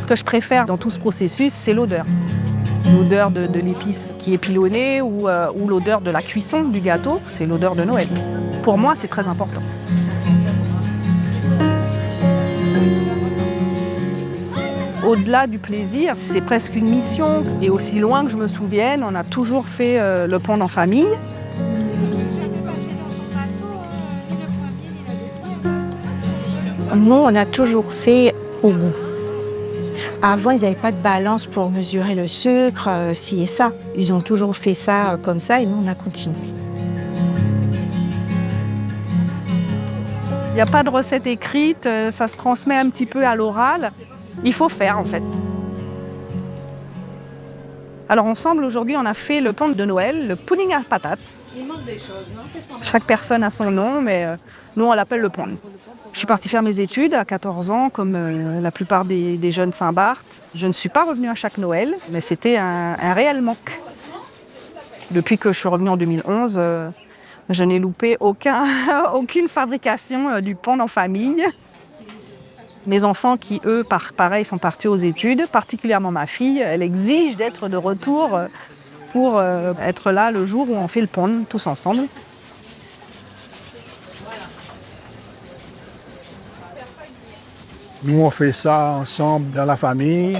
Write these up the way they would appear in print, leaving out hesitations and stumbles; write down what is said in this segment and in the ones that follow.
que je préfère dans tout ce processus, c'est l'odeur. L'odeur de l'épice qui est pilonnée ou l'odeur de la cuisson du gâteau, c'est l'odeur de Noël. Pour moi, c'est très important. Au-delà du plaisir, c'est presque une mission. Et aussi loin que je me souvienne, on a toujours fait le pont en famille. Nous, on a toujours fait au goût. Avant, ils n'avaient pas de balance pour mesurer le sucre, ci et ça. Ils ont toujours fait ça comme ça et nous, on a continué. Il n'y a pas de recette écrite, ça se transmet un petit peu à l'oral. Il faut faire, en fait. Alors ensemble, aujourd'hui, on a fait le pont de Noël, le pudding à patates. Il manque des choses, non? Chaque personne a son nom, mais nous, on l'appelle le pont. Je suis partie faire mes études à 14 ans, comme la plupart des jeunes Saint-Barth. Je ne suis pas revenue à chaque Noël, mais c'était un réel manque. Depuis que je suis revenue en 2011, je n'ai loupé aucune fabrication du pont en famille. Mes enfants qui, eux, pareil, sont partis aux études, particulièrement ma fille, elle exige d'être de retour pour être là le jour où on fait le pont tous ensemble. Nous, on fait ça ensemble dans la famille,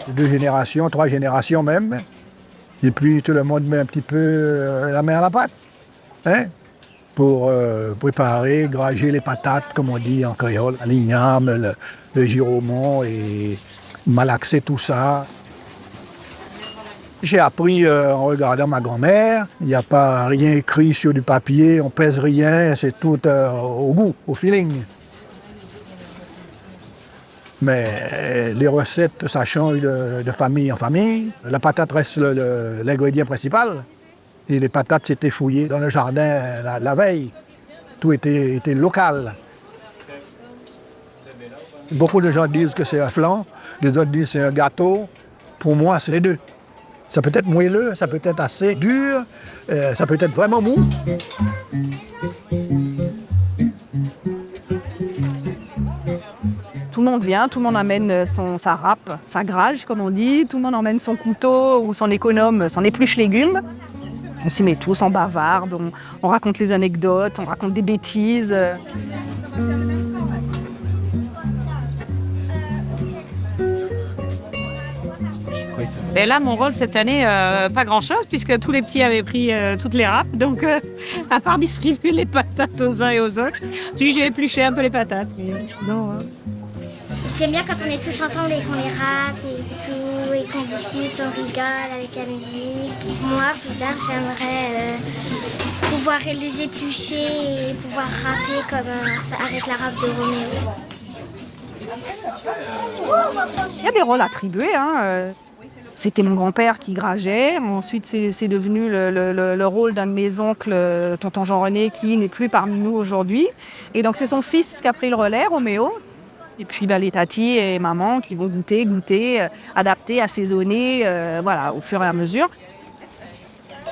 2 générations, 3 générations même. Et puis, tout le monde met un petit peu la main à la pâte, hein, pour préparer, grager les patates, comme on dit en créole, l'igname, le giromont et malaxer tout ça. J'ai appris en regardant ma grand-mère. Il n'y a pas rien écrit sur du papier, on pèse rien, c'est tout au goût, au feeling. Mais les recettes, ça change de famille en famille. La patate reste l'ingrédient principal. Et les patates, c'était fouillé dans le jardin la veille. Tout était local. Beaucoup de gens disent que c'est un flan, les autres disent que c'est un gâteau. Pour moi, c'est les deux. Ça peut être moelleux, ça peut être assez dur, ça peut être vraiment mou. Tout le monde vient, tout le monde amène sa râpe, sa grage, comme on dit. Tout le monde emmène son couteau ou son économe, son épluche légumes. On s'y met tous, on bavarde, on raconte les anecdotes, on raconte des bêtises. Et là, mon rôle cette année, pas grand-chose, puisque tous les petits avaient pris toutes les râpes. Donc, à part distribuer les patates aux uns et aux autres, j'ai épluché un peu les patates. Mais sinon, J'aime bien quand on est tous ensemble et qu'on les râpe et tout, et qu'on discute, on rigole avec la musique. Moi, plus tard, j'aimerais pouvoir les éplucher et pouvoir râper comme avec la râpe de Roméo. Il y a des rôles attribués, hein. C'était mon grand-père qui grageait. Ensuite, c'est devenu le rôle d'un de mes oncles, tonton Jean-René, qui n'est plus parmi nous aujourd'hui. Et donc, c'est son fils qui a pris le relais, Roméo. Et puis, les tatis et maman qui vont goûter, adapter, assaisonner, voilà, au fur et à mesure.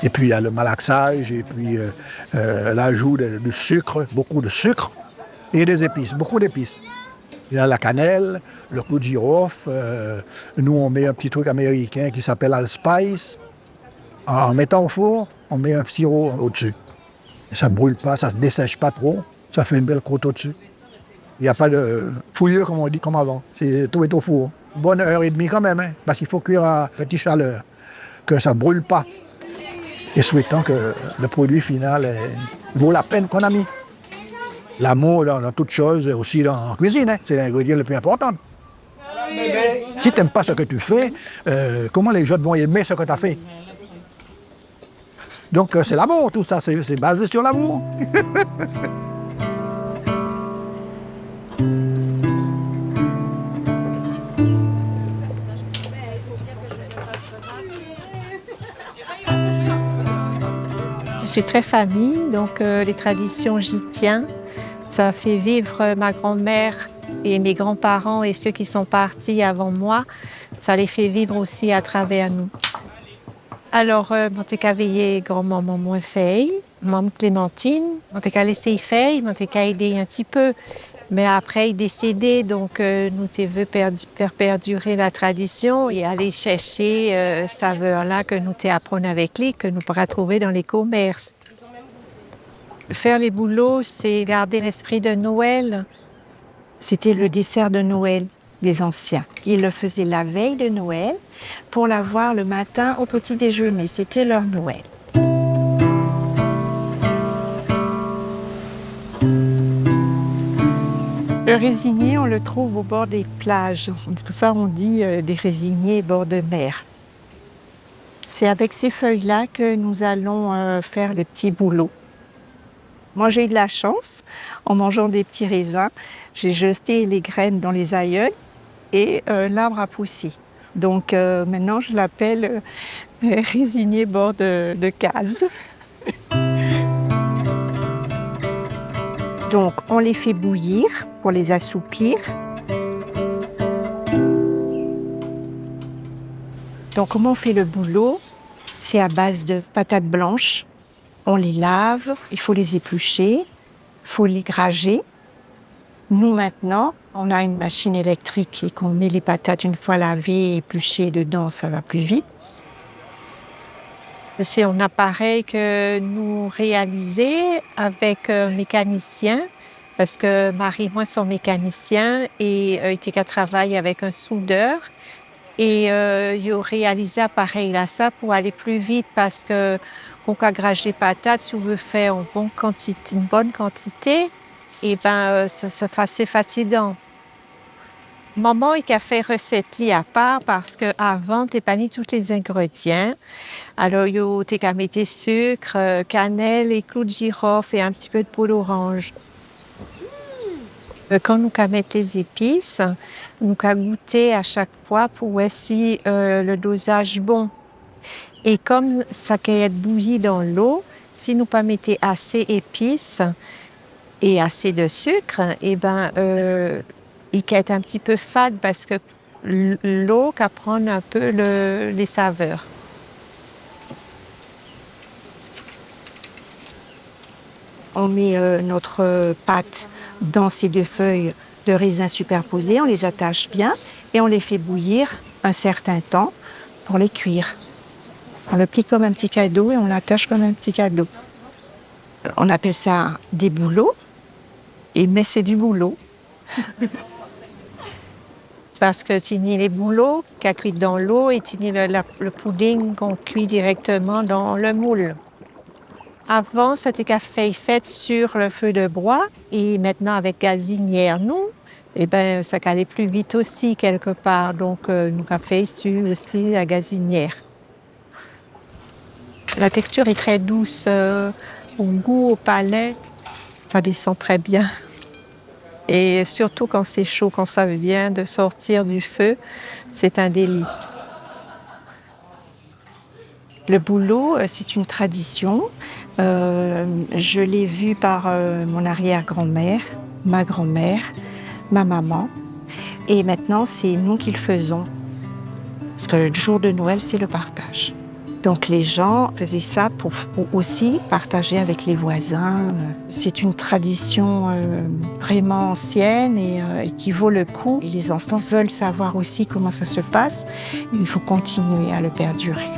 Et puis, il y a le malaxage, et puis l'ajout de sucre, beaucoup de sucre, et des épices, beaucoup d'épices. Il y a la cannelle, le clou de girofle. Nous, on met un petit truc américain qui s'appelle allspice. En mettant au four, on met un sirop au-dessus. Ça ne brûle pas, ça ne se dessèche pas trop. Ça fait une belle croûte au-dessus. Il n'y a pas de fouilleux, comme on dit, comme avant. Tout est au four. Bonne heure et demie quand même, hein, parce qu'il faut cuire à petite chaleur, que ça ne brûle pas. Et souhaitant que le produit final vaut la peine qu'on a mis. L'amour dans toute chose, aussi en cuisine, hein, c'est l'ingrédient le plus important. Si tu n'aimes pas ce que tu fais, comment les gens vont aimer ce que tu as fait? Donc c'est l'amour, tout ça, c'est basé sur l'amour. Je suis très famille, donc les traditions, j'y tiens. Ça fait vivre ma grand-mère et mes grands-parents et ceux qui sont partis avant moi. Ça les fait vivre aussi à travers nous. Alors, je vais veiller grand-maman moins feuille, maman Clémentine, je vais laisser faire, je vais aider un petit peu Mais après, il est décédé, donc nous veut faire perdurer la tradition et aller chercher saveur-là que nous apprenons avec lui, que nous pourrons trouver dans les commerces. Faire les bouleaux, c'est garder l'esprit de Noël. C'était le dessert de Noël des anciens. Ils le faisaient la veille de Noël pour l'avoir le matin au petit déjeuner. C'était leur Noël. Le résinier, on le trouve au bord des plages. Pour ça, on dit des résiniers bord de mer. C'est avec ces feuilles-là que nous allons faire les petits bouleaux. Moi, j'ai eu de la chance. En mangeant des petits raisins, j'ai jeté les graines dans les aïeuls et l'arbre a poussé. Donc maintenant, je l'appelle résinier bord de case. Donc, on les fait bouillir pour les assouplir. Donc, comment on fait le boulot? C'est à base de patates blanches. On les lave, il faut les éplucher, il faut les grager. Nous, maintenant, on a une machine électrique et qu'on met les patates une fois lavées et épluchées dedans, ça va plus vite. C'est un appareil que nous réalisons avec un mécanicien, parce que Marie et moi sommes mécaniciens et Itika travaille avec un soudeur. Et il a réalisé l'appareil là, ça pour aller plus vite, parce que pour grager patates, si on veut faire une bonne quantité, et ça c'est fatigant. Maman, il a fait recette à part parce qu'avant, tu n'as pas mis tous les ingrédients. Alors, tu as mis sucre, cannelle et clous de girofle et un petit peu de peau d'orange. Quand nous mettons les épices, nous goûter à chaque fois pour voir si le dosage bon. Et comme ça peut être bouilli dans l'eau, si nous pas mettons assez d'épices et assez de sucre, il peut être un petit peu fade parce que l'eau peut prendre un peu les saveurs. On met notre pâte dans ces deux feuilles de raisin superposées, on les attache bien et on les fait bouillir un certain temps pour les cuire. On le plie comme un petit cadeau et on l'attache comme un petit cadeau. On appelle ça des bouleaux, mais c'est du boulot. Parce que tu n'y les bouleaux qu'on cuit dans l'eau et tu n'y le pudding qu'on cuit directement dans le moule. Avant, c'était café fait sur le feu de bois et maintenant avec gazinière, nous, ça allait plus vite aussi quelque part. Donc, nous café sur aussi la gazinière. La texture est très douce, au goût, au palais, ça descend très bien. Et surtout quand c'est chaud, quand ça vient de sortir du feu, c'est un délice. Le boulot, c'est une tradition. Je l'ai vu par mon arrière-grand-mère, ma grand-mère, ma maman. Et maintenant, c'est nous qui le faisons. Parce que le jour de Noël, c'est le partage. Donc les gens faisaient ça pour aussi partager avec les voisins. C'est une tradition vraiment ancienne et qui vaut le coup. Et les enfants veulent savoir aussi comment ça se passe. Il faut continuer à le perdurer.